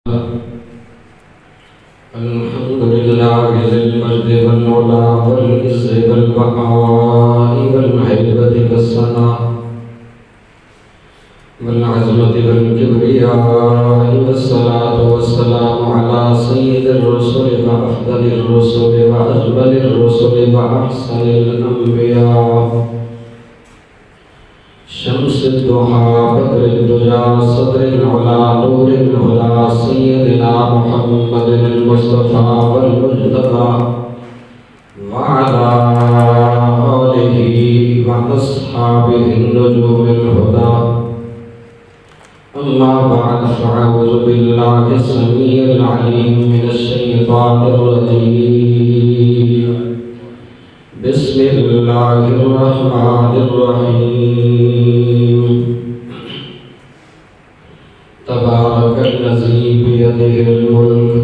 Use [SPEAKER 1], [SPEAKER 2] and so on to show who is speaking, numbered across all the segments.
[SPEAKER 1] الحمد لله ذي المجد والعلا والعز والبقاء والهيبة والثناء والعظمة والكبرياء والصلاة والسلام على سيد الرسل وأفضل الرسل وأجمل الرسل وأحسن الأنبياء شمس الضحى بدر الدجى صدر العلا نور الهدى سيدنا محمد المصطفى والمجتبى وعلى آله وأصحابه النجوم الهدى. أما بعد فأعوذ بالله السميع العليم من الشيطان الرجيم. بسم الله الرحمن الرحيم. تبارك الذي بيده الملك.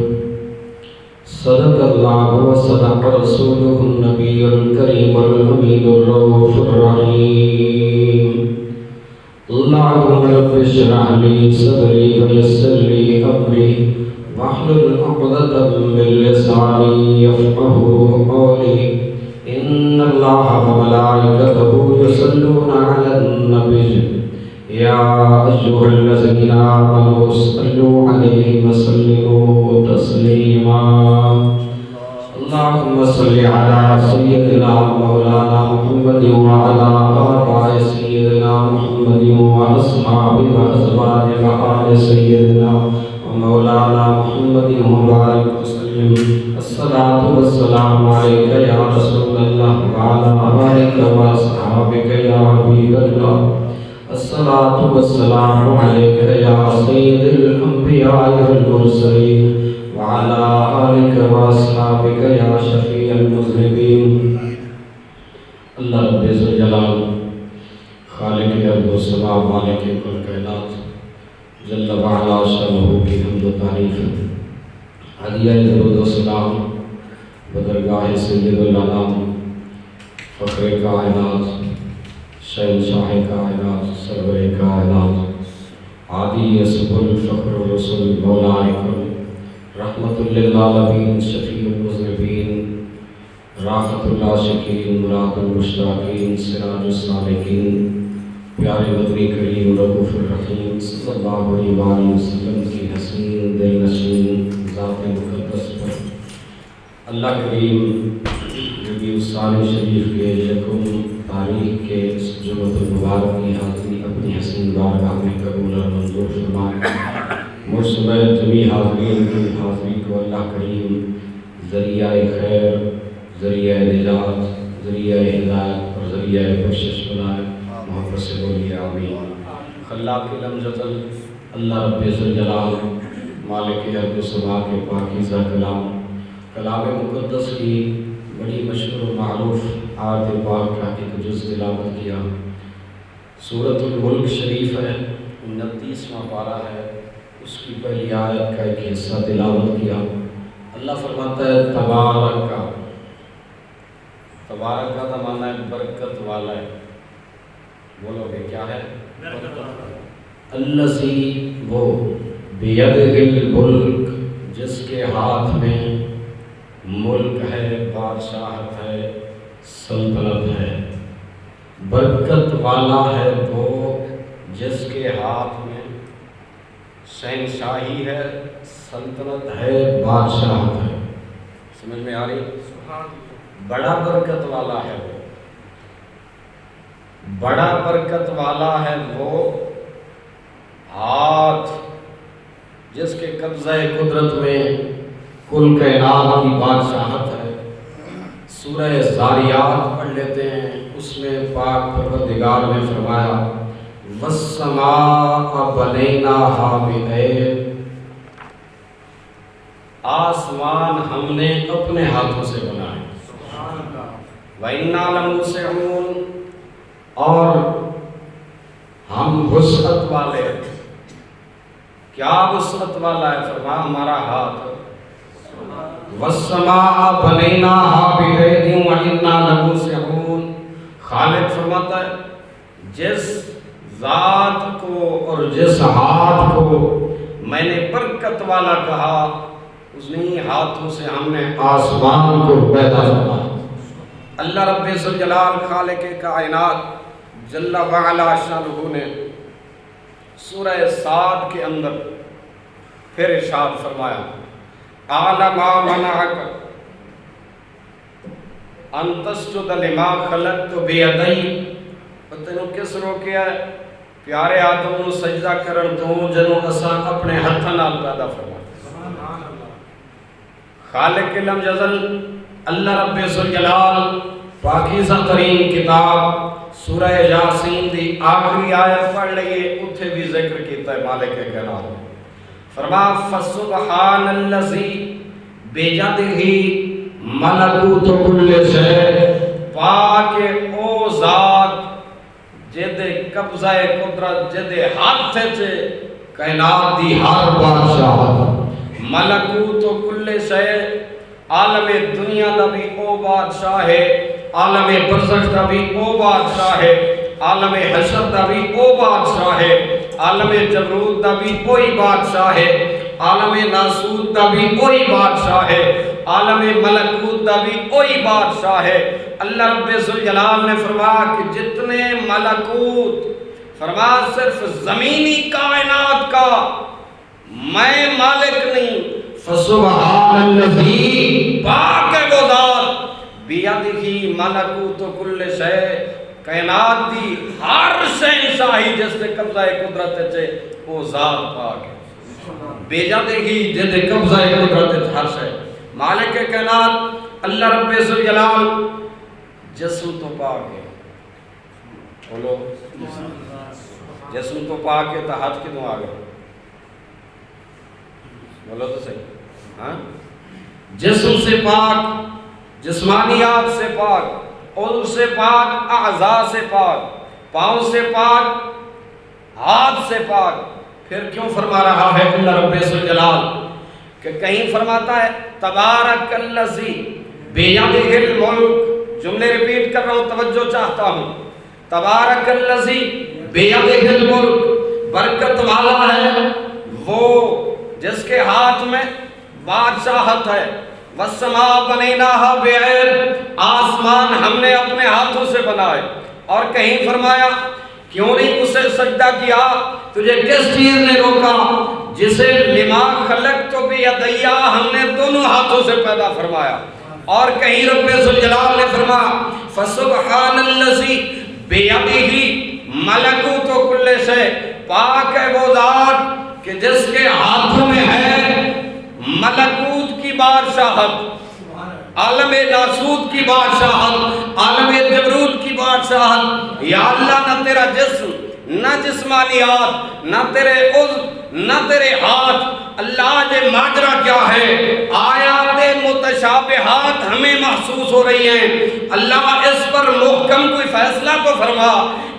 [SPEAKER 1] صدق الله وصدق رسوله النبي الكريم الحميد الرؤوف الرحيم. اللهم رب اشرح لي صدري ويسر لي أمري واحلل عقدة من لساني يفقهوا قولي. إن الله وملائكته يصلون على النبي يا أيها الذين آمنوا صلوا عليه وسلموا تسليما. اللهم صل على سيدنا مولانا محمد وعلى آباء سيدنا محمد وأصحاب وأزواج وآل سيدنا ومولانا محمد وبارك وسلم. الصلاة والسلام عليك يا رسول الله وعلى آلك وأصحابك يا حبيب الله. الصلاة والسلام عليك يا سيد الأنبياء والمرسلين وعلى آلك وأصحابك يا شفيع المذنبين. اللہ رب ذوالجلال خالق ارض و سما مالک کل کائنات جل وعلا شانہ کی حمد و تعریف ہدیہ درود و سلام بدرگاہ سید الانام فخر کائنات شہنشاہ کائنات سرور کائنات عادی اسب الفخر الرسول مولا اکرم رحمت للعالمین شفیع المذنبین راحت العاشقین مراد المشتاقین سراج السالکین پیارے مدنی کریم رؤوف الرحیم صلی اللہ علیہ وآلہ وسلم کی حسین دل نشین ذات مقدس پر اللہ کریم ربیع الثانی شریف کے یکم تاریخ کے اس جمعۃ المبارک کی حاضری اپنی حسین بارگاہ میں قبول اور منظور فرمائے. مجھ سمیت جمیع حاضرین کی حاضری کو اللہ کریم ذریعہ خیر، ذریعہ نجات، ذریعہ ہدایت اور ذریعہ بخشش بنائے. محبت سے بولیے آمین. خلاق لم یزل اللہ رب ذوالجلال مالک ارض و سما کے پاکیزہ کلام مقدس کی بڑی مشہور و معروف آیت پاک کا ایک جز تلاوت کیا. سورۃ الملک شریف ہے، 29واں پارہ ہے، اس کی پہلی آیت کا ایک حصہ تلاوت کیا. اللہ فرماتا ہے تبارک کا. تبارک کا معنی ہے برکت والا ہے. بولو گے کیا ہے؟ الذی وہ بیدہ الملک جس کے ہاتھ میں ملک ہے، بادشاہت ہے، سلطنت ہے. برکت والا ہے وہ جس کے ہاتھ میں شہنشاہی ہے، سلطنت ہے، بادشاہت ہے. سمجھ میں آ رہی؟ بڑا برکت والا ہے وہ. بڑا برکت والا ہے وہ ہاتھ جس کے قبضہ قدرت میں کل کائنات کی بادشاہت ہے. سورہ ذاریات پڑھ لیتے ہیں، اس میں پاک پروردگار نے فرمایا وَالسَّمَاءَ بَنَيْنَاهَا بِأَيْدٍ. آسمان ہم نے اپنے ہاتھوں سے بنائے. وَإِنَّا لَمُوسِعُونَ. اور ہم وسعت والے. کیا وسعت والا ہے؟ فرمایا ہمارا ہاتھ. وَالسَّمَاءَ بَنَيْنَاهَا بِأَيْدٍ وَإِنَّا لَمُوسِعُونَ. خالق فرماتا ہے جس ذات کو اور جس ہاتھ کو
[SPEAKER 2] میں نے برکت والا کہا، انہی ہاتھوں سے ہم نے آسمان کو پیدا فرمایا۔ اللہ رب ذوالجلال خالق کائنات جل وعلا شانہ نے سورہ صاد کے اندر پھر ارشاد فرمایا، اعلم ما منعک ان تسجد لما خلقت بیدی، تینوں کس روکیا ہے پیارے آدم نو سجدہ کرن تو جنوں اساں اپنے ہتھاں نال پیدا فرمایا۔ خالق لم یزل اللہ رب ذوالجلال پاکیزہ ترین کتاب سورہ یاسین دی آخری آیت پڑھ لئیے، اتھے بھی ذکر کیتا ہے مالک کائنات نے، فرما فسبحان الذی بیدہ ملکوت کل شے، پاک او ذات جدے قبضہ قدرت جدے ہاتھ چے کائنات دی ہر بادشاہ، ملکوت کل شے عالم دنیا دا بھی او بادشاہ ہے، عالم برزخ دا بھی او بادشاہ ہے، عالم حشر دا بھی او بادشاہ ہے، عالم جبروت دا بھی کوئی بادشاہ ہے، عالم ناسوت دا بھی کوئی بادشاہ ہے، عالم ملکوت دا بھی کوئی بادشاہ ہے۔ اللہ رب ذوالجلال نے فرمایا کہ جتنے ملکوت، فرمایا صرف زمینی کائنات کا میں مالک نہیں، فسبحان الذی پاک ہے وہ ذات بیدہ ملکوت کل شے، کائنات دی ہر شہنشاہی جس نے قبضہ قدرت ہے وہ ذات پاک ہے، بیدہ جدے قبضہ قدرت ہر شے، مالک کائنات اللہ رب ذوالجلال جسم تو پاک ہے، بولو جسم تو پاک ہے تو ہاتھ کدوں آ گئے، بولو تو صحیح، ہاں جسم سے پاک، جسمانیات سے پاک، عضو سے پاک، اعضاء سے پاک، پاؤں سے پاک، ہاتھ سے پاک، پھر کیوں فرما رہا ہے اللہ رب ذوالجلال کہ کہیں فرماتا ہے تبارک الذی بیدہ الملک، جملے ریپیٹ کر رہا ہوں توجہ چاہتا ہوں، تبارک الذی بیدہ الملک، برکت والا ہے وہ جس کے ہاتھ میں بادشاہت ہے، والسماء بنیناہا بعید، آسمان ہم نے اپنے ہاتھوں سے بنائے، اور کہیں فرمایا کیوں نہیں اسے سجدہ کیا، تجھے کس چیز نے روکا، جسے لما خلقت بیدیا ہم نے دونوں ہاتھوں سے پیدا فرمایا، اور کہیں رب ذوالجلال نے فرمایا فسبحان الذی بیدہ ملکوت کل شے، پاک ہے وہ ذات کہ جس کے ہاتھوں میں ہے ملکوت کی بادشاہت، عالم ناسوت کی بادشاہت، عالم جبروت کی بادشاہت۔ یا اللہ نہ تیرا جسم، نہ جسمانیات، نہ تیرے عضو، نہ تیرے ہاتھ، اللہ یہ ماجرا کیا ہے، آیات متشابہات ہمیں محسوس ہو رہی ہیں، اللہ اس پر محکم کوئی فیصلہ تو فرما،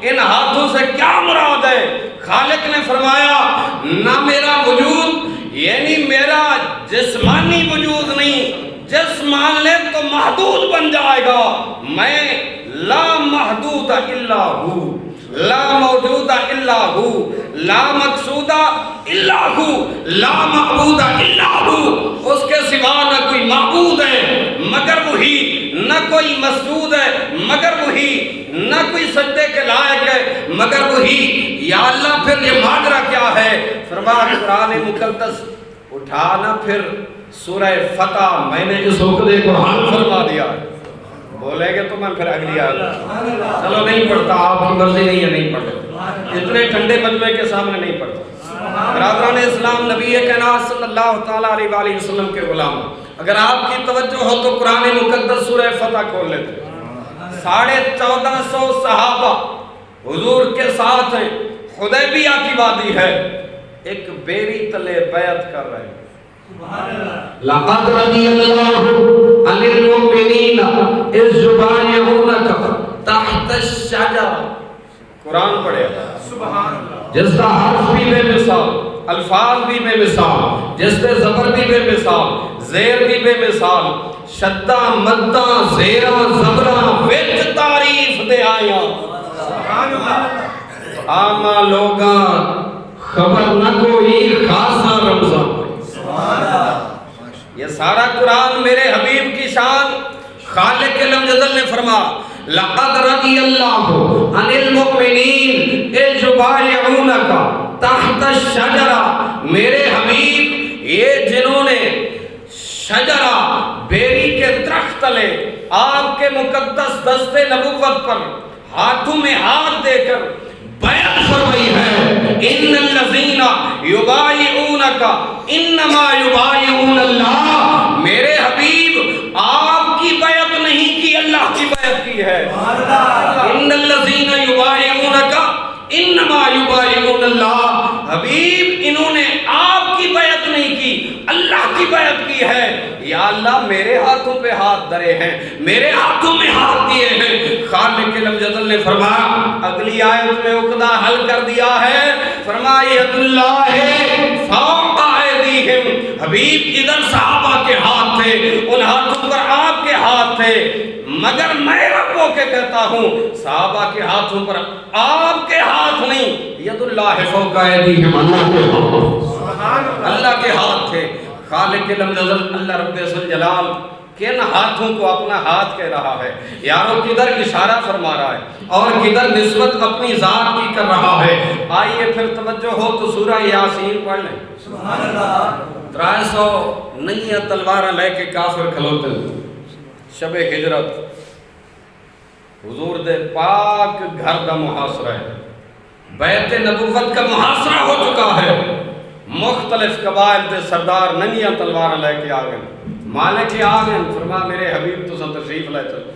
[SPEAKER 2] ان ہاتھوں سے کیا مراد ہے؟ خالق نے فرمایا نہ میرا وجود یعنی میرا جسمانی وجود نہیں، جس مان لے تو محدود بن جائے گا، میں لا محدود الا ہوں، لا موجود الا ہوں، لا مقصود الا ہوں، لا معبود الا ہوں، اس کے سوا نہ کوئی معبود ہے مگر وہی، نہ کوئی مسجود ہے مگر وہی، نہ کوئی سجدے کے لائق ہے مگر وہی۔ یا اللہ پھر یہ ماجرا کیا ہے؟ فرمایا قرآن مقدس اٹھانا، پھر سورہ فتح میں نے اس عقدے کو حل فرما دیا ہے، بولے گے تو میں پھر اگلی آیت چلو نہیں پڑھتا، آپ کی مرضی نہیں ہے نہیں پڑھتے، اتنے ٹھنڈے مجمع کے سامنے نہیں پڑھتا۔ برادران اسلام، نبی کائنات صلی اللہ تعالیٰ علیہ وآلہ وسلم کے غلام، اگر آپ کی توجہ ہو تو قرآن مقدس سورہ فتح کھول لیتے، 1450 صحابہ حضور کے ساتھ ہیں، حدیبیہ کی وادی ہے، ایک بیری تلے بیعت کر رہے ہیں،
[SPEAKER 1] لقد رضی اللہ عن المؤمنین اذ یبایعونک تحت الشجرہ،
[SPEAKER 2] قرآن پڑھے
[SPEAKER 1] جس کا حرف بھی بے مثال، الفاظ بھی بے مثال، جس سے زبر بھی بے مثال،
[SPEAKER 2] زیر بھی بے مثال، شدہ مدہ زیرہ زبرہ وچ تعریف دے آیا، آما لوگاں خبر نہ کوئی خاصا رمضان یہ سارا قرآن میرے حبیب کی شان خالق لم یزل نے فرما لقد رضی اللہ عن المؤمنین اذ یبایعونک تحت الشجرہ میرے حبیب یہ جنہوں نے شجرہ بیری کے درخت تلے آپ کے مقدس دست نبوت پر ہاتھوں میں ہاتھ دے کر بیعت فرمائی ہے ان الذین یبایعونک انما یبایعون اللہ میرے حبیب آپ کی بیعت نہیں کی اللہ کی بیعت کی ہے ان الذین یبایعونک انما یبایعون اللہ حبیب انہوں نے آپ کی بیعت نہیں کی اللہ کی بیعت کی ہے یا اللہ میرے ہاتھوں پہ ہاتھ دھرے ہیں میرے ہاتھوں میں ہاتھ دیے ہیں خالق لم یزل نے فرمایا اگلی آیت میں عقدہ حل کر دیا ہے فرمایا ید اللہ فوق ایدیہم حبیب ادھر صحابہ کے ہاتھ تھے ان ہاتھوں پر آپ کے ہاتھ تھے مگر میں رب ہو کے کہتا ہوں صحابہ کے ہاتھوں پر آپ کے ہاتھ نہیں ید اللہ فوق ایدیہم اللہ کے ہاتھ تھے خالق لم یزل اللہ رب ذوالجلال کن ہاتھوں کو اپنا ہاتھ کہہ رہا ہے یارو کدھر اشارہ فرما رہا ہے اور کدھر نسبت اپنی ذات کی کر رہا ہے آئیے پھر توجہ ہو تو سورہ یاسین پڑھ لیں سبحان اللہ 300 نئی تلوار لے کے کافر کھلوتے شب ہجرت حضور دے پاک گھر کا محاصرہ ہے بیعت نبوت کا محاصرہ ہو چکا ہے مختلف قبائل دے سردار ننگیاں تلوار لے کے آگئے مالک آگئے فرما میرے حبیب تو سن تشریف لے چل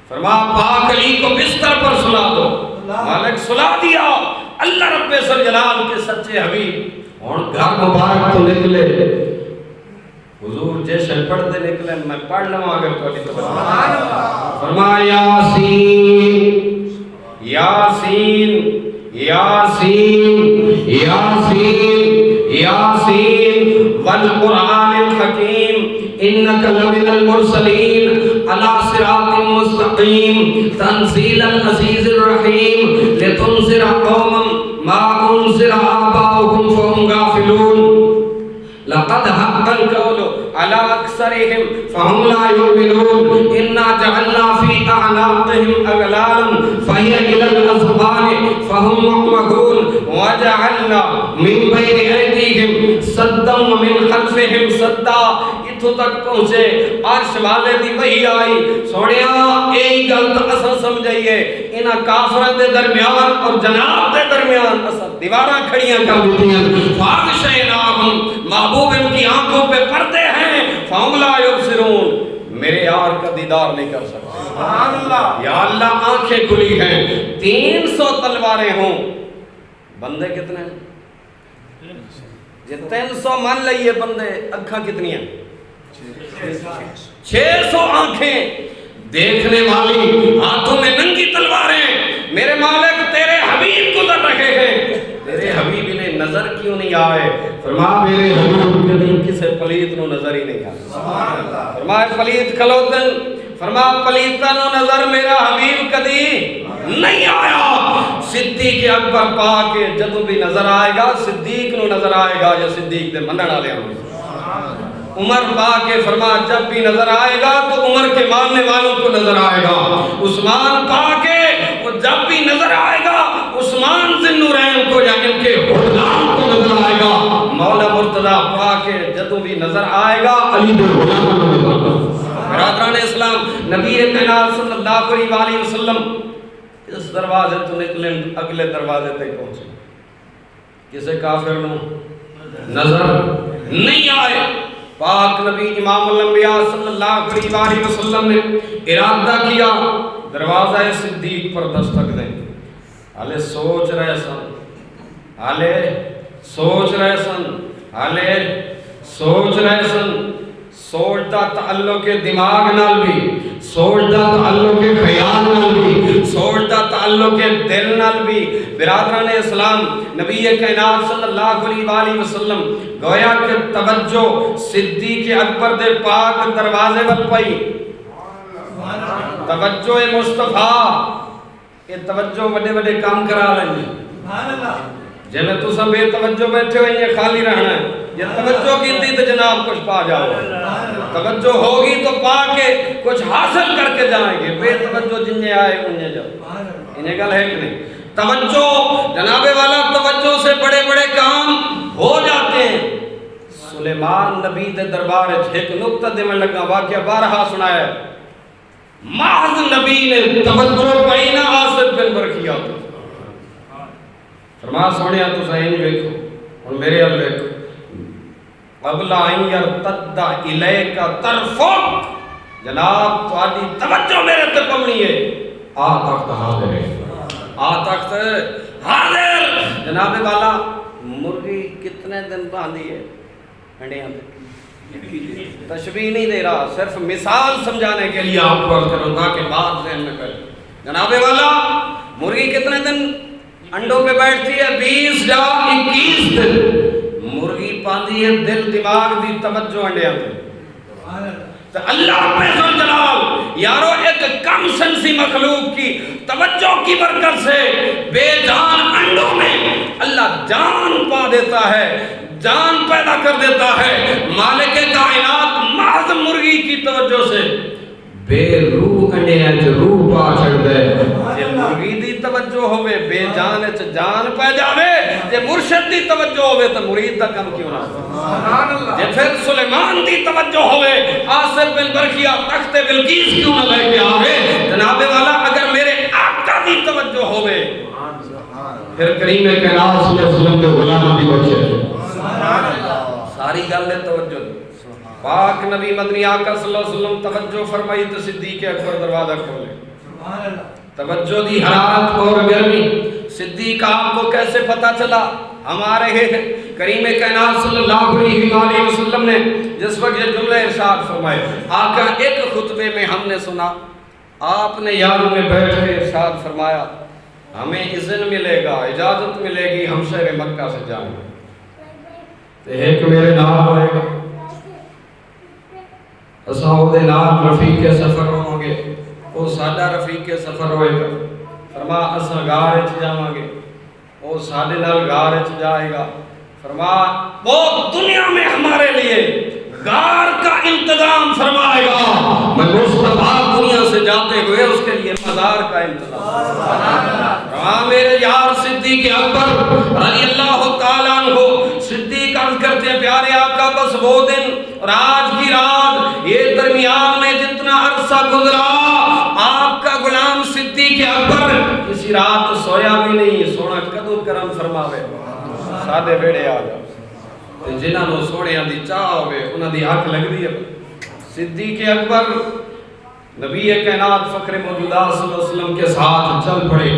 [SPEAKER 2] فرما پاک علی کو بستر پر سلا دو مالک سلا دیا اللہ رب ذوالجلال کے سچے حبیب اور گھر مبارک تو نکلے حضور جیسے پڑھتے نکلے میں پڑھ لوں اگر تو ابھی تو فرما یاسین یاسین یاسین یاسین یاسین والقرآن الحکیم انک لمن المرسلین علی صراط مستقیم تنزیل العزیز الرحیم لتنذر قوما ما انذر آباؤهم فهم غافلون لقد حق القول على أكثرهم فهم لا يؤمنون إنا جعلنا في أعناقهم أغلالا فهي إلى الأذقان فهم مقمحون وجعلنا من بين أيديهم سدا ومن خلفهم سدا اتھو تک پہنچے عرش والے دی وہی آئی سوڑیاں ایک گل تو اصل سمجھائیے انہا کافران دے درمیان اور جناب دے درمیان اصل دیواراں کھڑیاں کر دیتی ہیں فاغشیناہم محبوب ان کی آنکھوں پہ پردے ہیں فہم لا یبصرون میرے یار کا دیدار نہیں کر سکتے یا اللہ آنکھیں کھلی ہیں 300 تلواریں ہوں بندے کتنے ہیں یہ 300 مان لئیے بندے اکھاں کتنی ہیں 600 آنکھیں دیکھنے والی ہاتھوں میں ننگی تلواریں میرے مالک تیرے حبیب گزر رہے ہیں تیرے حبیب انہیں نظر کیوں نہیں آئے فرما میرے حبیب کدیں کسے پلیت نو نظر ہی نہیں آئے فرما پلیت کھلوتن فرما پلیتا نو نظر میرا حبیب کدیں نہیں آیا صدیق اکبر پاک جدوں بھی نظر آئے گا صدیق نو نظر آئے گا یا صدیق دے منن والے ہوں عمر پاک فرما جب بھی نظر آئے گا تو عمر کے ماننے والوں کو نظر آئے گا عثمان پاک جب بھی نظر آئے گا عثمان ذوالنورین کو یا ان کے حکمران کو نظر آئے گا مولا مرتضی پاک جدوں بھی نظر آئے گا علی بن غلام کو نظر آئے گا برادران اسلام نبی کائنات صلی اللہ علیہ وسلم اس دروازے تو نکلیں اگلے دروازے تک پہنچے کسے کافر نو نظر نہیں آئے پاک نبی امام الانبیاء صلی اللہ علیہ وسلم نے ارادہ کیا دروازہ صدیق پر دستک دیں حالے سوچ رہے سن سوچتا تعلق دماغ نال بھی سوچتا تعلق خیال نال بھی سوچتا تعلق دل نال بھی برادران اسلام نبی کائنات صلی اللہ علیہ وسلم گویا کہ توجہ صدیق اکبر دے پاک دروازے پر پئی توجہ مصطفیٰ یہ توجہ بڑے بڑے کام کرا لیں جے میں تو سب بے توجہ بیٹھے ہوئے یہ خالی رہنا ہے، یہ توجہ کی تھی تو جناب کچھ پا جاؤ، توجہ ہوگی تو پا کے کچھ حاصل کر کے جائیں گے، بے توجہ جنہیں آئے انہیں جاؤ، انہیں گل ہے کہ نہیں؟ توجہ جناب والا، توجہ سے بڑے بڑے کام ہو جاتے ہیں۔ سلیمان نبی دے دربار ایک نقطہ دے میں لگا واقعہ بارہا سنایا ہے، محض نبی نے توجہ پائی نہ آصف بن برکیہ فرما سونیا تو صحیح نہیں ویکھو اور میرے ال ویکھو، قبل ان یرتد الیک طرفک، جناب تہاڈی توجہ میرے تے پونی ہے،
[SPEAKER 1] آ تخت حاضر ہے،
[SPEAKER 2] آ تخت حاضر۔ جناب والا مرغی کتنے دن باندھی ہے انڈیاں پہ؟ تشبیہ نہیں دے رہا، صرف مثال سمجھانے کے لیے آپ کو عرض کروں تاکہ بات ذہن میں پہلے۔ جناب والا مرغی کتنے دن انڈوں پہ بیٹھتی ہے؟ 20 یا 21 دن۔ مرغی پاندھی ہے دل دماغ دی توجہ انڈیاں پہ۔ تو اللہ پہ ذوالجلال یارو ایک کم سنسی مخلوق کی توجہ کی برکت سے بے جان انڈوں میں اللہ جان پا دیتا ہے، جان پیدا کر دیتا ہے۔ مالک کائنات محض مرغی کی توجہ سے
[SPEAKER 1] بے روح انڈے ہیں جو روح پا چھڑ دے،
[SPEAKER 2] جے مرغی دی توجہ ہوئے بے جان اچ جان پہ جاوے، جے مرشد دی توجہ ہوئے تو مرید دا کم کیوں نہ، جے پھر سلیمان دی توجہ ہوئے آصف بن برکیہ تخت بلقیس کیوں نہ لے کے آوے۔ جناب والا اگر میرے آقا دی توجہ ہوئے
[SPEAKER 1] پھر کریم کائنات صلی اللہ علیہ وسلم کے غلام بھی بچے،
[SPEAKER 2] ساری گل ہے توجہ۔ پاک نبی مدنی آقا صلی اللہ علیہ وسلم توجہ فرمائی تو صدیق اکبر دروازہ کھولے، توجہ دی حرارت اور گرمی۔ صدیق آپ کو کیسے پتا چلا؟ ہمارے کریم کائنات صلی اللہ علیہ وآلہ وسلم نے جس وقت یہ جملہ ارشاد فرمائے، آقا ایک خطبے میں ہم نے سنا، آپ نے یاروں میں بیٹھ کے ارشاد فرمایا ہمیں اذن ملے گا، اجازت ملے گی ہم شہر مکہ سے جائیں گے،
[SPEAKER 1] ایک میرے نام ہوئے گا، اساں دے نال رفیق سفر ہوں گے، وہ ساڈا رفیق سفر ہوئے گا، فرما اساں غار وچ جاواں گے، وہ ساڈے نال غار وچ جائے گا، فرما وہ دنیا میں ہمارے لیے غار کا انتظام فرمائے گا، میں مصطفیٰ دنیا سے جاتے ہوئے اس کے لیے مزار کا انتظام۔ ہاں میرے یار صدیق اکبر رضی اللہ تعالیٰ عنہ، صدیق عرض کرتے ہیں پیارے آقا بس وہ دن اور آج کی رات، یہ درمیان میں جتنا عرصہ گزرا، آپ کا غلام صدیق اکبر کسی رات سویا بھی نہیں، سونا کدو کرم فرماوے، سادے بیڑے آ جاؤ، جنہاں نو سوڑیاں دی چاہ ہوئے انہاں دی حق لگ دی ہے۔ صدیق اکبر نبی کائنات فخر موجودات صلی اللہ علیہ وسلم کے ساتھ چل پڑے۔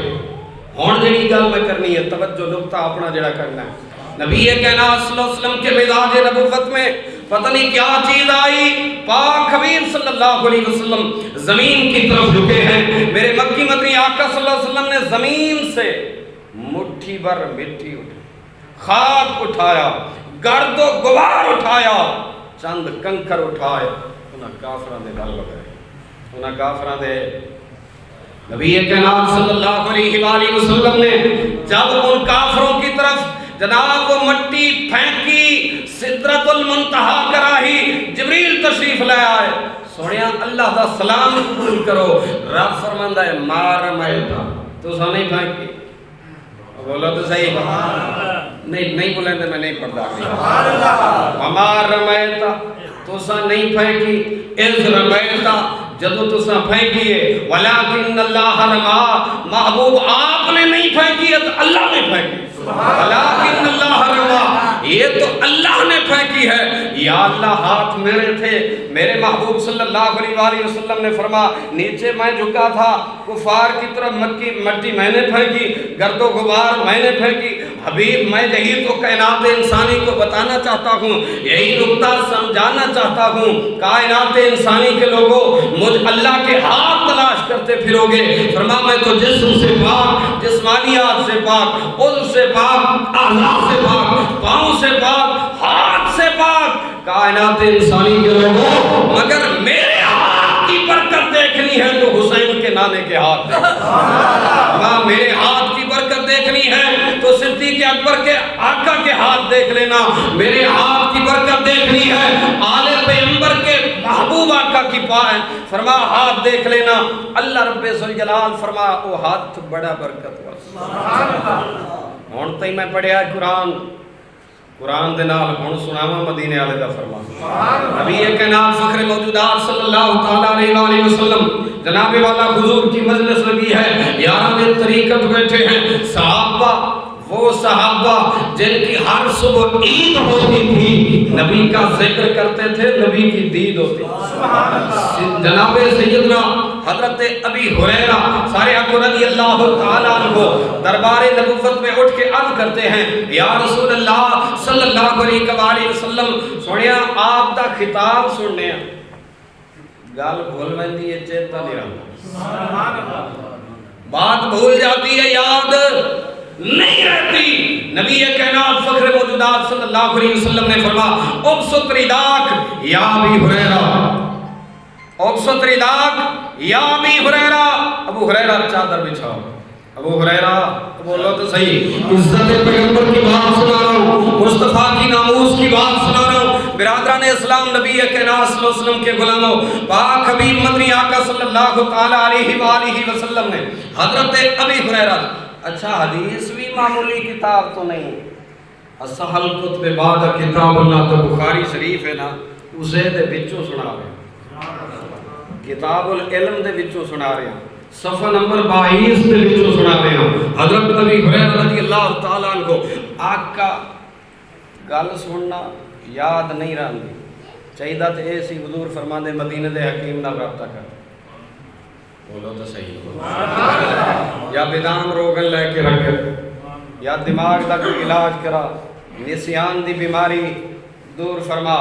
[SPEAKER 1] ہون جڑی گل میں کرنی ہے، توجہ نقطہ اپنا جڑا کرنا ہے، نبی کائنات صلی اللہ علیہ وسلم کے مزاج نبوت میں پتہ نہیں کیا چیز آئی، پاک حبیب صلی اللہ علیہ وسلم زمین کی طرف جھکے ہیں، میرے مکی مدنی آقا صلی اللہ علیہ وسلم نے زمین سے مٹھی بھر مٹی اٹھائی، خاک اٹھایا، گرد و غبار اٹھایا، چند کنکر اٹھائے، انہاں کافران دے گل لگائے، انہاں کافران دے نبی کائنات صلی اللہ علیہ وآلہ وسلم نے جب ان کافروں کی طرف جناب وہ مٹی پھینکی، سدرۃ المنتہا کراہی، جبریل تشریف لے آئے، سوڑیاں اللہ دا سلام قبول کرو، رب فرماندا ہے ما رمیتا، تو سا نہیں پھینکی، بولو تو صحیح، نہیں بولیں تو میں نہیں پڑھتا، وما رمیتا، تو سا نہیں پھینکی، اذ رمیتا، جدو تو سا پھینکیے، ولیکن اللہ رما، محبوب آپ نے نہیں پھینکی ہے تو اللہ نے پھینکی، ولیکن اللہ رما، یہ تو اللہ نے پھینکی ہے، یا اللہ ہاتھ میرے تھے، میرے محبوب صلی اللہ علیہ وآلہ وسلم نے فرما نیچے میں جھکا تھا، کفار کی طرف مٹی میں نے پھینکی، گرد و غبار میں نے پھینکی، حبیب میں یہی تو کائنات انسانی کو بتانا چاہتا ہوں، یہی نقطہ سمجھانا چاہتا ہوں، کائنات انسانی کے لوگوں مجھ اللہ کے ہاتھ تلاش کرتے پھرو گے، فرما میں تو جسم سے پاک، جسمانیات سے پاک، عضو سے پاک، اعضاء سے پاک، پاؤں سے پاک، ہاتھ سے پاک، کائنات انسانی کے لوگوں مگر میرے ہاتھ کی برکت دیکھنی ہے تو حسین کے نانے کے ہاتھ دیکھنی ہے، میرے ہاتھ کی برکت دیکھنی ہے تو صدیق اکبر
[SPEAKER 2] پیغمبر کے آقا کے ہاتھ دیکھ لینا، میرے ہاتھ کی برکت دیکھنی ہے، آل پیغمبر کے محبوب آقا کی فرما ہاتھ دیکھ لینا۔ اللہ رب ذوالجلال فرما وہ ہاتھ بڑا برکت والا۔ ہن تے میں پڑھیا قرآن دے نال ہن سناواں مدینے والے دا فرمان۔ نبی کائنات فخر موجودات صلی اللہ تعالی علیہ وآلہ وسلم جناب والا حضور کی مجلس لگی ہے، یاران طریقت بیٹھے ہیں، صحابہ وہ صحابہ جن کی ہر صبح عید ہوتی تھی نبی کا ذکر کرتے تھے، نبی کی دید ہوتی تھی۔ جناب سیدنا حضرت ابی ہریرہ سارے حق رضی اللہ تعالیٰ عنہ دربار نبوت میں اٹھ کے عرض کرتے ہیں، یا رسول اللہ صلی اللہ علیہ وآلہ وسلم، سنیا آپ دا خطاب سننے ہیں، گال بھول مندی ہے، چیتا نہیں رہا، بات بھول جاتی ہے، یاد نہیں رہتی۔ نبی کائنات فخر موجودات صلی اللہ علیہ وسلم نے فرمایا، ابسط رداک یا ابی ہریرہ، ابسط رداک یا ابی ہریرہ، ابو ہریرہ چادر بچھاؤ۔ ابو ہریرہ بولو تو صحیح، عزت پیغمبر کی بات سنا رہا ہوں، مصطفیٰ کی ناموس کی بات سنا رہا ہوں۔ برادران اسلام، نبی کائنات صلی اللہ علیہ وسلم کے غلاموں، پاک حبیب مدنی آقا صلی اللہ تعالی علیہ وآلہ وسلم نے حضرت ابی ہریرہ، اچھا حدیث بھی معمولی کتاب تو نہیں، اسہل کتب بعد کتاب اللہ تو بخاری شریف ہے نا، اسے دے بچوں سنا رہے ہیں، کتاب العلم دے بچوں سنا رہے ہیں، صفحہ نمبر 22 دے بچوں سنا رہے ہیں۔ حضرت ابی ہریرہ رضی اللہ تعالیٰ عنہ آقا گل سننا یاد نہیں رہندی چاہیے تے ایسی حضور فرماندے مدینے دے حکیم نال رابطہ کر، بولو تو صحیح، یا بدام روگن لے کے رکھے، یا دماغ دا کوئی علاج کرا، نسیان دی بیماری دور فرما۔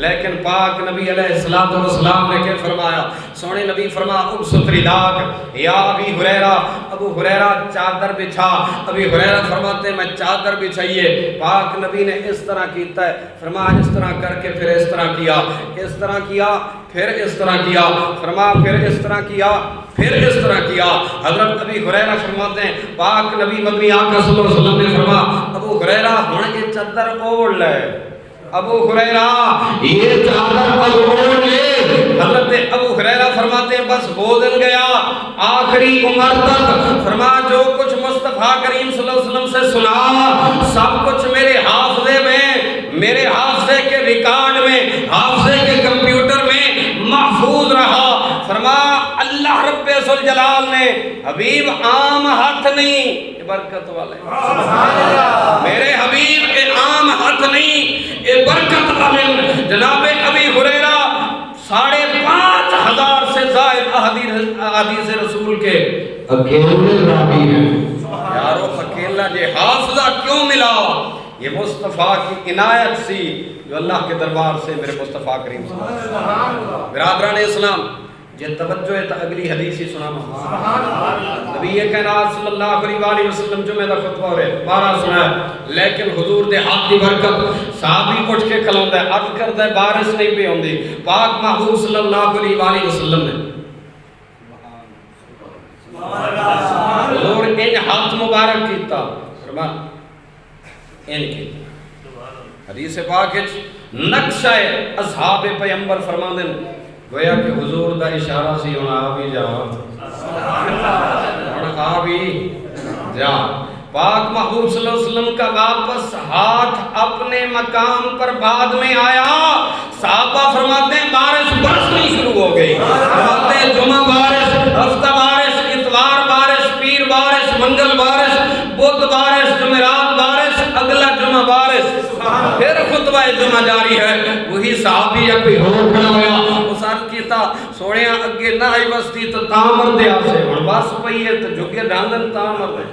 [SPEAKER 2] لیکن پاک نبی علیہ السلام نے کیا فرمایا؟ سونے نبی فرما ابسط رداک یا ابی ہریرہ، ابو ہریرہ چادر بچھا۔ ابی ہریرہ فرماتے میں چادر بچھائیے، پاک نبی نے اس طرح کیتا ہے، فرما اس طرح کر کے پھر اس طرح کیا، اس طرح کیا پھر اس طرح کیا، فرما پھر اس طرح کیا پھر اس طرح کیا۔ حضرت ابی ہریرہ فرماتے ہیں پاک نبی مدنی آقا صلی اللہ علیہ وسلم نے فرما ابو ہریرہ ہن یہ چادر اوڑھ لے، ابو ہریرہ یہ چادر اب اوڑھ لے۔ حضرت ابو ہریرہ فرماتے ہیں بس وہ دن گیا آخری عمر تک، فرما جو کچھ مصطفیٰ کریم صلی اللہ علیہ وسلم سے سنا سب کچھ میرے حافظے میں، میرے حافظے کے ریکارڈ میں، حافظے کے کمپیوٹر میں محفوظ رہا۔ فرما اللہ رب ذوالجلال نے حبیب عام ہاتھ نہیں، برکت والے میرے حبیب کے عام ہاتھ نہیں، اے برکت والے جناب ابی ہریرہ 5,500 سے زائد احادیث رسول کے اکیلے راوی ہیں۔ یارو اکیلا جے حافظہ کیوں ملا؟ یہ مصطفیٰ کی عنایت سی جو اللہ کے دربار سے میرے مصطفیٰ کریم صلی اللہ علیہ وسلم۔ برادران اسلام جے توجہ ہے تو اگلی حدیث ہی سنا نبی کائنات صلی اللہ علیہ وآلہ وسلم جمعہ دا خطبہ ہو رہے 12 سنا ہے، لیکن حضور دے ہاتھ دی برکت صحابی اٹھ کے کھلوندا ہے، عرض کردا ہے بارش نہیں پئی ہوندی، پاک محبوب صلی اللہ علیہ وآلہ وسلم نے حضور ان ہاتھ مبارک کیتا، فرما ان کیتا حدیث پاک وچ نقشہ اصحاب پیغمبر فرماندے نے گویا کہ حضور دا اشارہ سی ہن آ بھی جا، ہن آ بھی جا۔ پاک محبوب صلی اللہ علیہ وسلم کا واپس ہاتھ اپنے مقام پر بعد میں آیا، صحابہ فرماتے ہیں بارش برسنی شروع ہو گئی، فرماتے ہیں جمعہ بارش، ہفتہ بارش، اتوار بارش، پیر بارش، منگل بارش، بدھ بارش، جمعرات بارش، اگلا جمعہ بارش، پھر خطبہ جمعہ جاری ہے۔ وہی صحابی یا کوئی اور کھڑا ہوا، اس عرض کیتا سوڑیاں اگے نہ آئی بستی تو تامر دے آپ سے ہن بس پئی ہے تو جھگے ڈاندن تامر دے،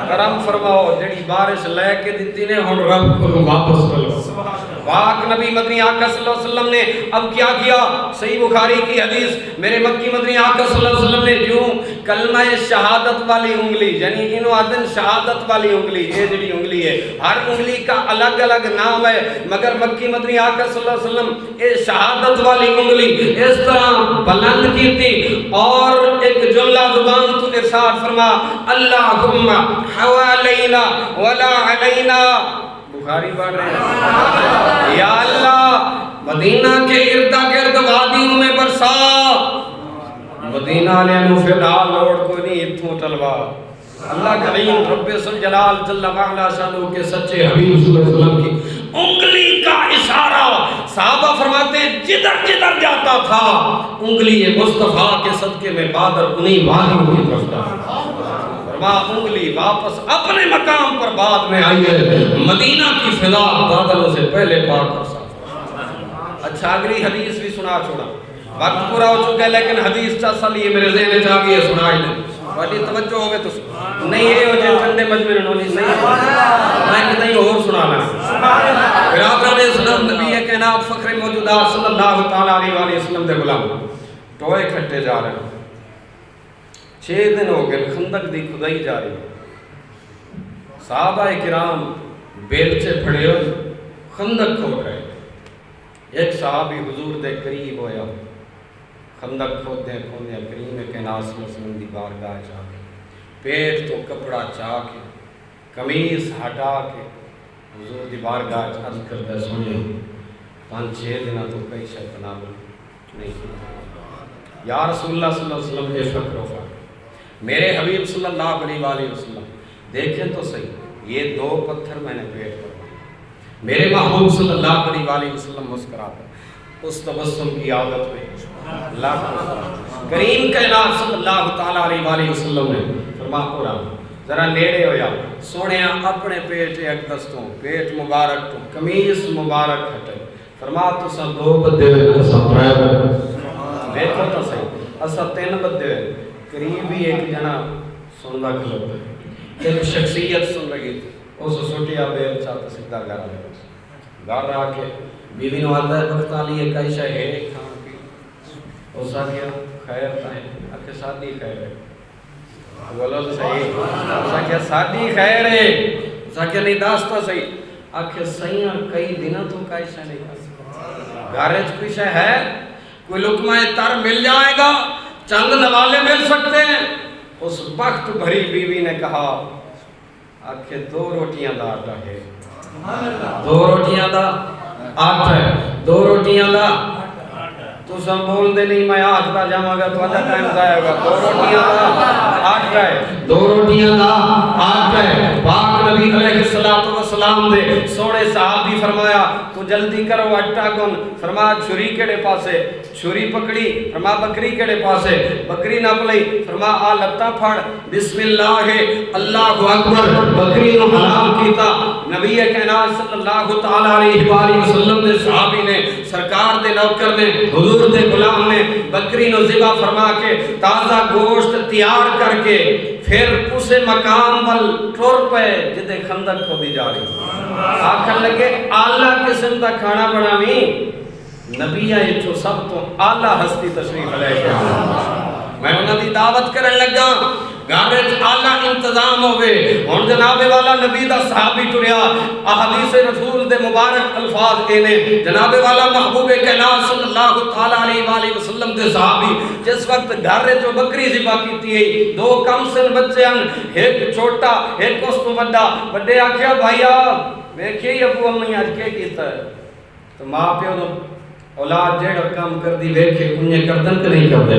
[SPEAKER 2] کرم فرماؤ جڑی بارش لے کے دتی نے ہن رب کو واپس کرو۔ پاک نبی مدنی آقا صلی اللہ علیہ وسلم نے اب کیا کیا؟ صحیح بخاری کی حدیث، میرے مکی مدنی آقا صلی اللہ علیہ وسلم نے جو کلمہ شہادت والی انگلی، یعنی انو آدن شہادت والی انگلی، یہ جڑی انگلی ہے ہر انگلی کا الگ الگ نام ہے، مگر مکی مدنی آقا صلی اللہ علیہ وسلم یہ شہادت والی انگلی اس طرح بلند کی تھی اور ایک جملہ زبان تو ارشاد فرما، اللہم حوالینا ولا علینا، بخاری پڑھ رہے ہیں، یا اللہ مدینہ کے ارد گرد وادیوں میں برسا، مدینہ علیہ نو فی الحال لوڑ کوئی نہیں اتھوں ٹلوا، اللہ کریم رب جلال جل وعلا شانہ کے سچے حبیب صلی اللہ علیہ وسلم کی انگلی کا اشارہ، صحابہ فرماتے ہیں جدھر جدھر جاتا تھا انگلی مصطفیٰ کے صدقے میں بادر انہیں وادیوں کی طرف تھا، انگلی واپس اپنے مقام پر بعد میں آئی ہے، مدینہ کی فضا بادلوں سے پہلے پاک اور صاف۔ اچھا اگلی حدیث بھی سنا چھوڑا، وقت پورا ہو چکا ہے لیکن حدیث چا سلی میرے ذہن چاہ گئی ہے، سنا ہی نہیں بڑی توجہ ہوگے تو نہیں ہے ہو جائے چندے مجمع نولی نہیں میں کتنی اور سنانا برادران اسلام، نبی کائنات فخر موجودات صلی اللہ تعالیٰ علیہ وسلم دے غلام ٹوئے کھٹے جا رہے ہیں، 6 دن ہو گئے خندق دی کھدائی جا رہی ہے، صحابہ کرام بیلچے پھڑے ہوئے خندق کھود رہے، ایک صحابی حضور دے قریب ہویا، خندق کھودیں کریم کائنات صلی اللہ علیہ وسلم دی بارگاہ جا کے پیٹ تو کپڑا چاہ کے قمیص ہٹا کے حضور دی بارگاہ عرض کرتا ہے، سونے 5-6 دنہ تو کئی شاید تنابل نہیں سنا، یا رسول اللہ صلی اللہ علیہ وسلم اے فکر و فکر، میرے حبیب صلی اللہ علیہ وسلم دیکھیں تو صحیح یہ 2 پتھر میں نے پیٹ پر، میرے محبوب صلی اللہ علیہ وسلم مسکراتے اس تبسم کی عادت میں اللہ کریم کائنات صلی اللہ تعالیٰ علیہ وسلم نے فرما قرآن ذرا نیڑے ہویا، سونے اپنے پیٹ ایک دستوں پیٹ مبارک تو قمیص مبارک ہٹے، فرما تو سب 2 بدے ہوئے سب 3 بدے دیکھو تو صحیح اسا 3 بدے ہوئے، قریب ہی ایک جنا سندا کھلوتا ہے، ایک شخصیت سن رہی تھی، اس سوٹیا بیل چاہتا سکتا گھر آئے گھر آ کے بیوی نو آدھا ہے بختا لیے کئی شاہ ہے کھانا پی، اس آ گیا خیر تائیں آکے سادی خیر ہے، بولو تو صحیح، اس آ گیا سادی خیر ہے، اس آ گیا نہیں داستا صحیح، آکے سیاں کئی دنوں تو کئی شاہ نہیں کھا، گھارج کوئی شاہ ہے، کوئی لقمہ تر مل جائے گا، چند نوالے مل سکتے ہیں، اس وقت بھری بیوی نے کہا آکے 2 روٹیاں دا آٹا ہے، 2 روٹیاں دا آٹا ہے، 2 روٹیاں دا تو سب بول دے نہیں میں آج کا جامعہ گا تو آجا ٹائم جائے گا، 2 روٹیاں دا آٹا ہے، 2 روٹیاں دا آٹا ہے، پاک نبی علیہ السلام دے سوڑے صحابی فرمایا تو جلدی کرو اٹھا کن، فرمایا چھری کیڑے پاسے، چھری پکڑی، فرمایا بکری کیڑے پاسے، بکری نہ پلئی، فرمایا آ لتا پھڑ، بسم اللہ اللہ اکبر، بکری نو حلال کیتا، نبی کائنات صلی اللہ تعالیٰ علیہ وسلم دے صحابی نے سرکار دے نوکر نے حضور دے غلام نے بکری نو ذبح فرما کے تازہ گوشت تیار کر کے پھر اسے مقام وال ٹر پے جدے خندق کو دی جا رہی آکھن لگے اعلیٰ قسم دا کھانا بناویں، نبی آئے جو سب تو اعلیٰ ہستی تشریف علیہ میں انہاں دی دعوت کرن لگا، گھرچ اعلیٰ انتظام ہوئے، اور جناب والا نبی دا صحابی ٹریا، احادیث رسول دے مبارک الفاظ اینے، جناب والا محبوب کائنات صلی اللہ تعالیٰ علیہ وسلم دے صحابی جس وقت گھر جو بکری ذبح کیتی ہے، 2 کم سن بچے ہیں، ایک چھوٹا ایک اس کو بڑا، بڑے آکھیا بھائیا دیکھئے یہ ابو امی آج کے کیتا ہے، تو ماں پیو نو اولاد جیڑا کام کر دی ویکھے انہیں کردن کہ نہیں کردے،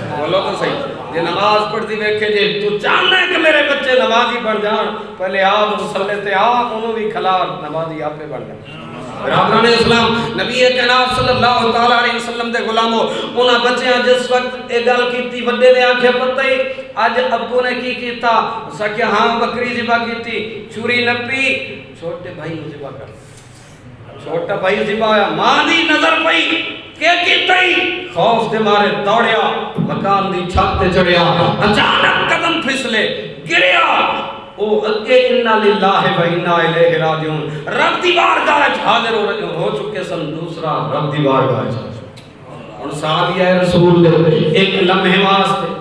[SPEAKER 2] بولو تو صحیح، یہ نماز پڑھ دی ویکھے جے تو چاہنا ہے کہ میرے بچے نمازی بڑھ جان، پہلے آپ مسلح تے آپ انہوں بھی کھلا نمازی آپ پہ بڑھ جان۔ برادران اسلام، نبی کائنات صلی اللہ تعالیٰ علیہ وسلم دے غلاموں انہاں بچیاں جس وقت ایک گل کیتی بڑے نے آنکھیں پتہ ہی آج ابو نے کی کیتا، اس کہ ہاں بکری ذبح کیتی، چھری نپی، چھوٹے بھائی ذبح کر، چھوٹا بھائی ذبح ہویا، ماں دی نظر پئی کہ کیتا ہی خوف دے مارے دوڑیا، مکان دی چھت تے چڑھیا، اچانک قدم پھسلے گریا، او اگے انا للہ و انا الیہ راجعون رب دی بارگاہ وچ حاضر ہو چکے سن، دوسرا رب دی بارگاہ وچ ہن صحابہ رسول دے ایک لمحے واسطے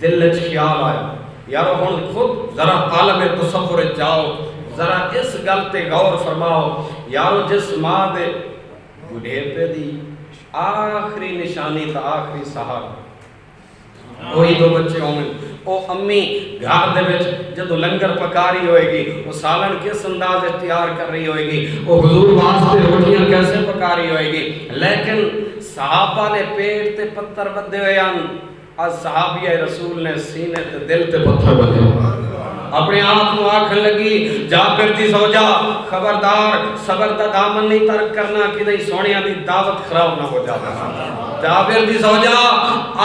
[SPEAKER 2] دل وچ خیال آیا یارو ہن خود ذرا عالم تصور جاؤ، ذرا اس گل تے غور فرماؤ یارو، جس ماں دے بڑھیپے دی آخری نشانی تا آخری سہارا وہی دو بچے ہوں گے، او امی گھر دے وچ جدو لنگر پکاری ہوئے گی، وہ سالن کس انداز تیار کر رہی ہوئے گی، وہ حضور واسطے روٹیاں کیسے پکاری ہوئے گی، لیکن صحابہ نے پیٹ تے پتھر بدے ہوئے ہیں، آج صحابی رسول نے سینے تے دل تے پتھر بدے ہوئے اپنے آپ کو آکھن لگی جابر دی زوجہ خبردار صبر دا دامن نہیں ترک کرنا کہ نہیں سونیاں دی دعوت خراب نہ ہو جاتا، جابر دی زوجہ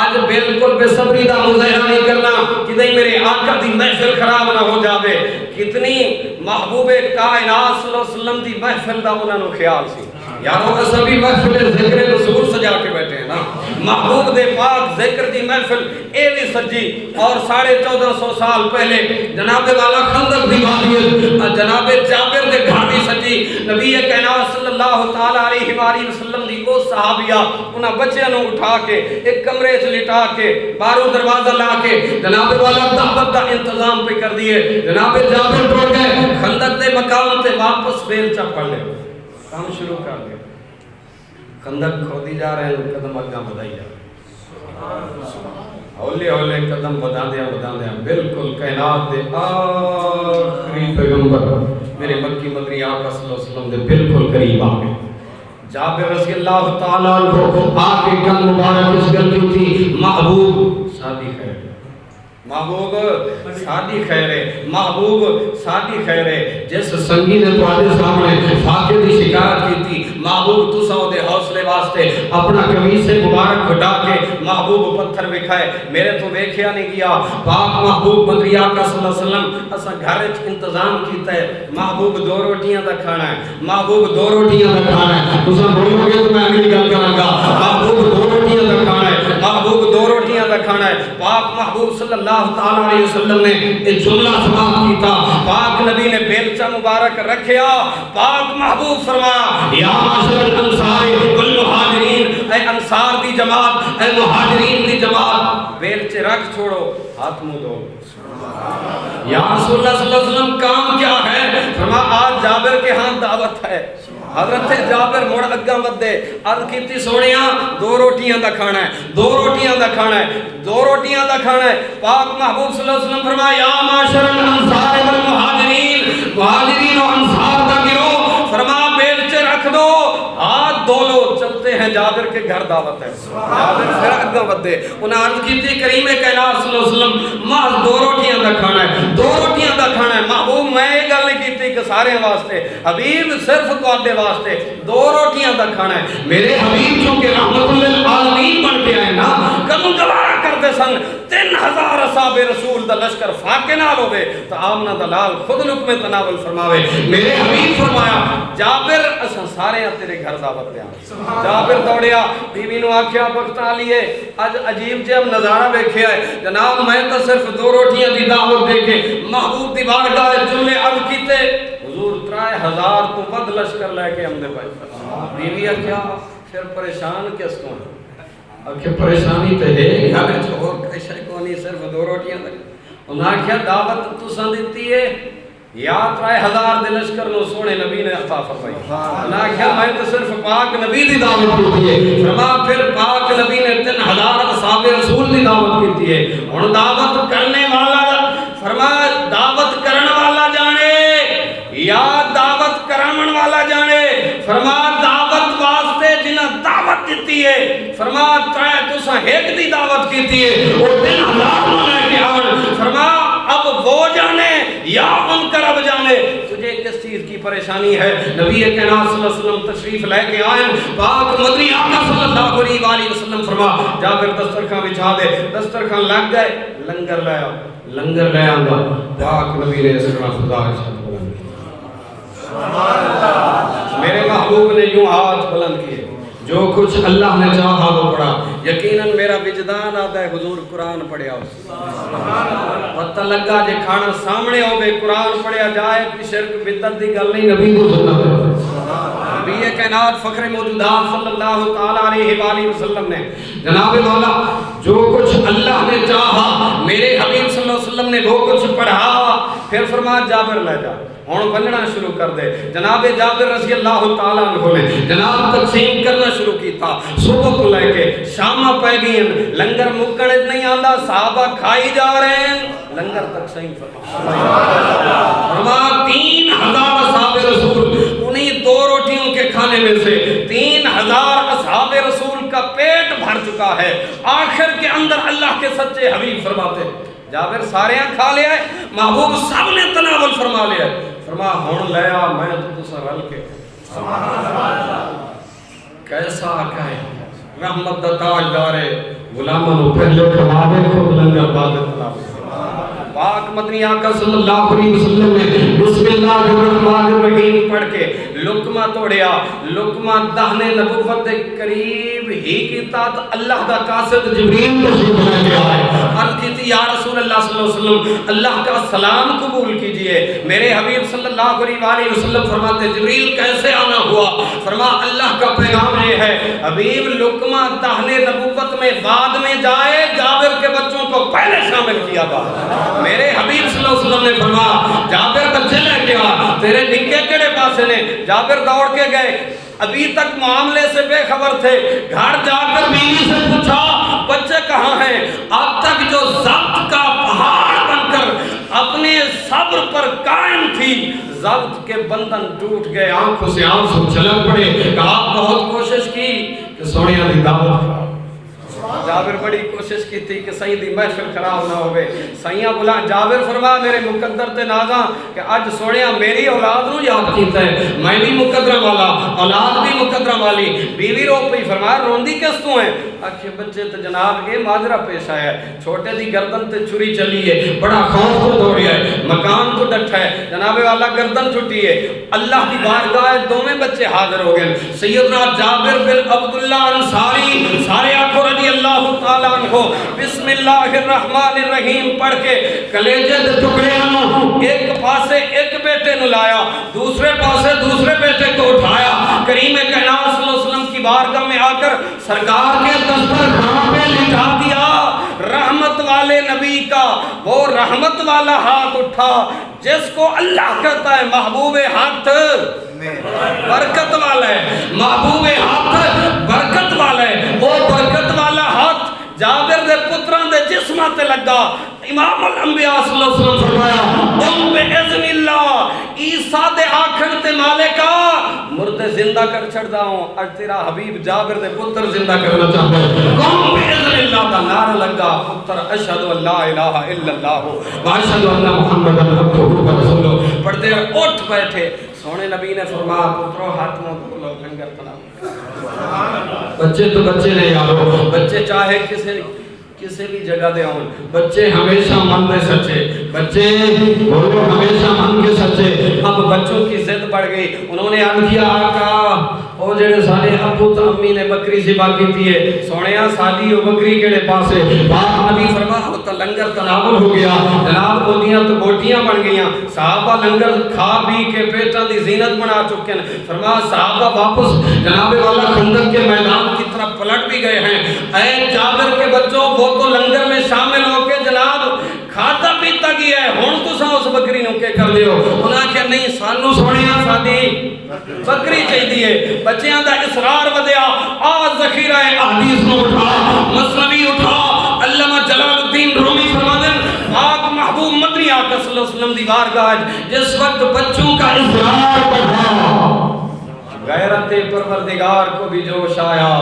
[SPEAKER 2] آج بالکل بے صبری دا مظاہرہ نہیں کرنا کہ نہیں میرے آقا دی محفل خراب نہ ہو جاوے، کتنی محبوب کائنات صلی اللہ علیہ وسلم دی محفل دا انہوں نے خیال سی یارو کا سبھی محفل ذکر رسول سجا کے بیٹھے ہیں نا، محبوب دے پاک ذکر دی محفل اے بھی سجی، اور 1450 سال پہلے جناب والا خندق دی وادی جناب جابر دے گھر بھی سجی، نبی کائنات صلی اللہ تعالی علیہ وآلہ وسلم دی او صحابیہ انہاں بچیاں نوں اٹھا کے ایک کمرے وچ لٹا کے باہروں دروازہ لا کے جناب والا دعوت دا انتظام پہ کر دیے، جناب جابر ٹر گئے خندق دے مقام تے واپس بیلچا پڑ لے کام شروع کر دیا، خندق کھودی جا رہے ہیں، قدم اگاں بدائی جا رہے ہیں، ہولے ہولے قدم بدان دیا بالکل کائنات دے آخری پیغمبر میرے مکی مدنی آقا صلی اللہ علیہ وسلم دے بالکل قریب آگئے، جابر رضی اللہ تعالیٰ عنہ آکے کل مبارک اس گل کی تھی محبوب شادی خیر، محبوب شادی خیر ہے، محبوب شادی خیر ہے، جس سنگی نے تواڈے سامنے فاقے دی شکایت کی تھی، محبوب تساں دے حوصلے واسطے اپنا قمیص سے مبارک ہٹا کے محبوب پتھر وکھائے، میرے تو ویکھیا نہیں گیا، پاک محبوب مدنی آقا صلی اللہ علیہ وسلم اساں گھر وچ انتظام کیتا ہے، محبوب 2 روٹیاں دا کھانا ہے، محبوب 2 روٹیاں دا کھانا ہے، تساں بولو گے تو میں اگلی گل کراں گا، محبوب 2 روٹیاں دا کھانا ہے، محبوب 2 روٹیاں دا کھانا ہے، پاک محبوب صلی اللہ تعالیٰ علیہ وسلم نے ایک جملہ سماعت کیتا، پاک نبی نے بیلچہ مبارک رکھیا، پاک محبوب فرمایا یا معاشر الانصار والمہاجرین، اے انصار دی جماعت، اے مہاجرین دی جماعت، بیلچے رکھ چھوڑو ہاتھ منہ دھو، یا رسول اللہ صلی اللہ علیہ وسلم کام کیا ہے؟ فرمایا آج جابر کے ہاں دعوت ہے، حضرت جابر مڑ اگاں ودے عرض کیتی سونیاں 2 روٹیاں دا کھانا ہے، 2 روٹیاں دا کھانا ہے، 2 روٹیاں دا کھانا ہے، پاک محبوب صلی اللہ علیہ وسلم فرمایا یا معاشر الانصار والمہاجرین، مہاجرین و انصار دا گروہ، فرمایا بیلچے رکھ دو ہاتھ دھو لو، چلتے ہیں جابر کے گھر دعوت ہے، جابر پھر اگاں ودے انہاں عرض کیتی کریم کائنات صلی اللہ علیہ وسلم محض 2 روٹیاں دا کھانا ہے، 2 روٹیاں دا کھانا ہے، محبوب میں یہ گل نہیں کیتی کہ سارے واسطے، حبیب صرف تواڈے واسطے 2 روٹیاں دا کھانا ہے، میرے حبیب چونکہ رحمت للعالمین بن کے آئے نا، کدوں گوارا کرتے سن 3000 اصحاب رسول دا لشکر فاقے نال ہوے تو آمنہ دلال خود لقمے تناول فرماوے، میرے حبیب فرمایا جابر اساں سارے تیرے گھر دعوت دے آں، جابر دوڑیا بیوی نو آکھیا بختا لیے اج عجیب جے نظارہ ویکھیا ہے جناب، میں تو صرف 2 روٹیاں دی دعوت دے کے محبوب دی بارگاہ جملے عرض کیتے، حضور 3000 تو ود لشکر لے کے آمدے پائے، بیوی آکھیا پھر پریشان کس کو ہے؟ کہ پریشانی تے ہے گھر وچ اور کئی شے کو نہیں، صرف 2 روٹیاں تک انہاں کیا دعوت تساں دتی ہے یا 3000 دے لشکر نو سونے نبی نے عطا فرمائی، انہاں کیا میں تو صرف پاک نبی دی دعوت کیتی ہے، فرمایا پھر پاک نبی نے 3000 اصحاب رسول دی دعوت کیتی ہے، ہن دعوت کرنے والا فرمایا دعوت کرن والا جانے یا دعوت کرامن والا جانے، فرمایا دعوت واسطے جنہاں دعوت دیتی ہے، فرمایا تساں ایک دی دعوت کیتی ہے وہ 3000 نو لے کے آون، فرمایا اب وہ جانے یا ان کا رب جانے تجھے کس چیز کی پریشانی ہے، نبی کائنات صلی اللہ علیہ وسلم تشریف لے کے آئے، پاک مدنی آقا صلی اللہ علیہ وسلم فرما جابر دسترخوان بچھا دے، دسترخوان لگ گئے، لنگر لے آؤ، لنگر لے آنگا، پاک نبی نے اس طرح خدا ارشاد بلند کیا، میرے محبوب نے یوں ہاتھ بلند کیے، جو کچھ اللہ نے چاہا وہ پڑھا. یقیناً میرا وجدان آتا ہے حضور قرآن پڑھیا پتہ لگا جے کھانا سامنے ہوئے قرآن پڑھیا جائے کہ شرک بدعت دی گل نہیں نبی کو سنت ہے. نبی کائنات فخر موجودات صلی اللہ تعالیٰ علیہ وآلہ وسلم نے جناب مولا جو کچھ اللہ نے چاہا میرے حبیب صلی اللہ علیہ وسلم نے وہ کچھ پڑھا. پھر فرمایا جابر لے جا ہوں بننا شروع کر دے. جناب جابر رضی اللہ تعالیٰ عنہ نے جناب تقسیم کرنا شروع کی تھا. صبح کو لے کے شامہ پہ گئی لنگر مکڑ نہیں آندا صحابہ کھائی جا رہے ہیں لنگر تقسیم فرما 3000 اصحاب رسول انہیں 2 روٹیوں کے کھانے میں سے 3000 اصحاب رسول کا پیٹ بھر چکا ہے. آخر کے اندر اللہ کے سچے حبیب فرماتے جابر سارے کھا لیا ہے محبوب سب نے تناول فرما لیا ہے. فرما ہون لیا میں تو سر رل کے کیسا آقا ہے رحمت دا تاجدار غلاموں نو پہلے کھواوے خود لنگر بعد تناول. پاک مدنی آقا صلی اللہ علیہ وسلم نے بسم اللہ الرحمن الرحیم پڑھ کے لقمہ توڑیا. لقمہ دہنے نبوت کے قریب ہی کیتا تو اللہ دا قاصد جبریل تشریف لے کے آئے. عرض کی تھی یا رسول اللہ صلی اللہ علیہ وسلم اللہ کا سلام قبول کیجئے. میرے حبیب صلی اللہ علیہ وسلم فرماتے جبریل کیسے آنا ہوا؟ فرما اللہ کا پیغام یہ ہے حبیب لقمہ دہنے نبوت میں بعد میں جائے جابر کے بچوں کو پہلے شامل کیا گا. میرے حبیب صلی اللہ علیہ وسلم نے فرمایا جابر بچے لے کے آ تیرے نکے کڑے پاسے نے. جابر دوڑ کے گئے ابھی تک معاملے سے بے خبر تھے. گھر جا کر بیوی سے پوچھا بچے کہاں ہیں؟ اب تک جو ضبط کا پہاڑ بن کر اپنے صبر پر قائم تھی ضبط کے بندھن ٹوٹ گئے. آنکھوں سے آنسو چھلک پڑے. کہا بہت کوشش کی کہ سونیا دی دعوت جابر بڑی کوشش کی تھی کہ سائیں دی محفل خراب نہ ہوئے. سائیاں بلا جابر فرما میرے مقدر تے نازاں کہ اج سونیا میری اولاد نو یاد کیتا ہے میں بھی مقدرہ والا اولاد بھی مقدرہ والی. بیوی رو پئی فرمایا روندی کس تو ہے؟ آخے بچے تے جناب یہ ماجرا پیش آیا ہے چھوٹے دی گردن تے چھری چلی ہے بڑا خوف تو دوڑیا ہے مکان تو ڈٹھا ہے جناب والا گردن چھٹی ہے. اللہ دی بارگاہ دوویں بچے حاضر ہو گئے. سیدنا جابر بن عبداللہ انصاری سارے آنکھوں رضی اللہ تعالیٰ عنہ بسم اللہ الرحمن الرحیم پڑھ کے کلیجے دے ٹکڑے ہوں ایک پاسے ایک بیٹے نو لایا دوسرے پاسے دوسرے بیٹے کو اٹھایا. کریم کائنات صلی اللہ علیہ وسلم کی بارگاہ میں آ کر سرکار کے دسترخوان پہ لٹا دیا. رحمت والے نبی کا وہ رحمت والا ہاتھ اٹھا جس کو اللہ کہتا ہے محبوب ہاتھ برکت والا ہے. محبوب ہاتھ برکت والا ہے. وہ برکت والا ہاتھ جابر دے پتران دے جسمہ تے لگا. امام الانبیاء صلی اللہ علیہ وسلم فرمایا بِإِذْنِ اللَّهِ عیسیٰ دے آکھن تے مالکا مردے زندہ کر چھڑ داؤں. اج تیرا حبیب جابر دے پتر زندہ کرنا چاہتا ہے. بِإِذْنِ اللَّهِ دا نعرہ لگا پتر اشہد ان لا الہ الا اللہ واشہد ان محمد عبدہ ورسولہ پڑھتے اٹھ بیٹھے. سونے نبی نے فرمایا پترو ہاتھ منہ دھو لنگر تناول. بچے تو بچے نہیں یارو بچے چاہے کسی بھی جگہ دے آؤں بچے ہمیشہ من میں سچے بچے بولو ہمیشہ من کے سچے. اب بچوں کی ضد بڑھ گئی. انہوں نے عرض کیا آقا وہ جڑے سارے ابو تو امی نے بکری ذبح کی تھی ہے سونیا سالی وہ بکری کیڑے پاسے پاک نبی فرما ہوتا لنگر تناول ہو گیا. جناب بودیاں تو بوٹیاں بن گئیاں. صحابہ لنگر کھا پی کے پیٹاں دی زینت بنا چکے ہیں. فرما صحابہ واپس جناب والا خندق کے میدان کی طرف پلٹ بھی گئے ہیں. اے جابر کے بچوں وہ تو لنگر میں شامل ہو کے جناب کھاتا پیتا گیا ہے ہون تو سا اس بکری نو کے کر دیو. انہاں کہا نہیں سانو سونیا سادی بکری چاہیے. بچیاں دا اصرار ودیا. آج ذخیرہ احادیث نو اٹھا مثنوی اٹھا. علامہ جلال الدین رومی فرمادن پاک محبوب مدنی آقا صلی اللہ علیہ وسلم دی بارگاہ جس وقت بچوں کا اصرار بڑھا غیرت پروردگار کو بھی جوش آیا.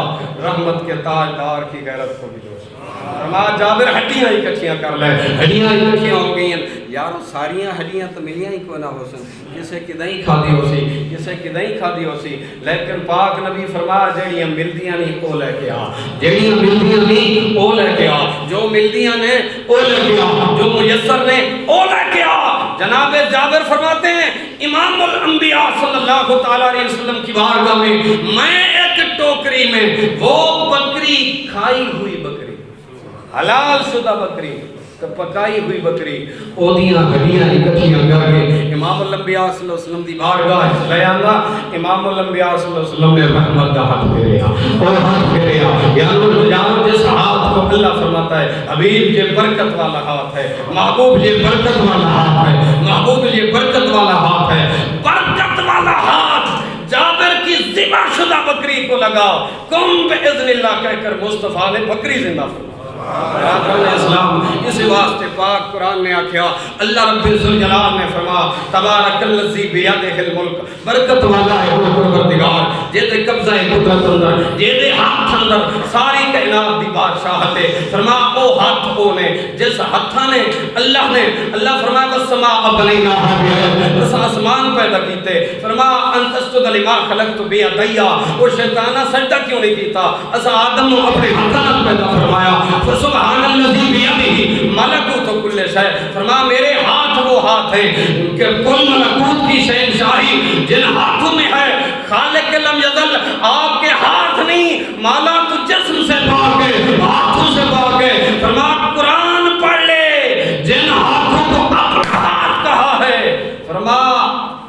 [SPEAKER 2] رحمت کے تاجدار کی غیرت کو بھی جوش آیا. فرمایا جابر ہڈیاں اکٹھیاں کر لے. ہڈیاں اکٹھیاں ہو گئی ہیں یارو ساریاں ہڈیاں تو ملیاں ہی کوئی نہ ہو سن کسے کی دہیں کھادی ہو سی کسے کی دہیں کھادی ہو سی. لیکن پاک نبی فرمایا جڑیاں ملدیاں نہیں او لے کے آ. جڑیاں ملدیاں نہیں او لے کے آ. جو ملدیاں نے او لے کے آ. جو میسر نے او لے کے آ. جناب جابر فرماتے ہیں امام الانبیاء صلی اللہ تعالیٰ علیہ وسلم کی بارگاہ میں ایک ٹوکری بکری میں وہ بکری کھائی ہوئی بکری، حلال شدہ بکری، پکائی ہوئی بکری، اودیاں ہڈیاں اکٹھیاں کر کے امام الانبیاء صلی اللہ علیہ وسلم دی بارگاہ لے آندا۔ امام الانبیاء صلی اللہ علیہ وسلم نے رحمت کا ہاتھ پھیریا اور ہاتھ پھیریا، جانو جس ہاتھ کو اللہ فرماتا ہے حبیب یہ برکت والا ہاتھ ہے، محبوب یہ برکت والا ہاتھ ہے، محبوب یہ برکت والا ہاتھ ہے، برکت والا ہاتھ جابر کی ذبح شدہ بکری کو لگا، کم باذن اللہ کہہ کر مصطفیٰ نے بکری زندہ فرمائی۔ اسلام اس واسطے پاک قرآن نے آکھیا، اللہ رب الجلال نے فرما تبارک الذی بیدہ الملک، برکت والا ہے وہ پروردگار جیدے قبضہ قدرت اندر، جیدے ہاتھ اندر ساری کائنات دی بادشاہت ہے۔ فرما او ہاتھ او نے جس ہاتھا نے اللہ فرمایا والسماء بنیناہا بِأَیْدٍ، اس آسمان پیدا کیتے، فرما ان تسجد لما خلقت بیدیا، وہ شیطانہ سجدہ کیوں نہیں کیتا، اس آدم نے اپنے ہاتھ پیدا فرمایا، سبحان الذی بیدہ ملکوت کل شیء، فرما میرے ہاتھ وہ ہاتھ ہیں کہ کل ملکوت کی شہنشاہی جن ہاتھوں میں ہے، خالق لم یزل آپ کے ہاتھ نہیں، مالا تو جسم سے پاک ہے، ہاتھوں سے پاک ہے۔ فرما قرآن پڑھ لے، جن ہاتھوں کو اپنا ہاتھ کہا ہے، فرما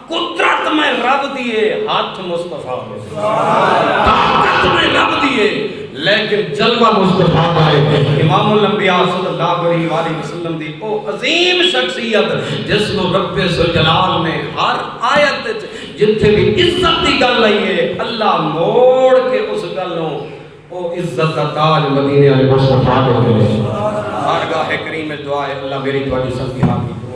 [SPEAKER 2] قدرت میں رب دیے ہاتھ مصطفیٰ میں، طاقت میں رب دیے لیکن جلوہ مصطفیٰ کا ہے۔ امام الانبیاء صلی اللہ علیہ وآلہ وسلم دی او عظیم شخصیت جس کو رب ذوالجلال نے ہر آیت جتھے بھی عزت دی گل آئی ہے اللہ موڑ کے اس گلوں او عزت کا تاج مدینے والے مصطفیٰ کو دے۔ بارگاہ کریم میں دعا ہے اللہ میری تواڈی سب کی حاضری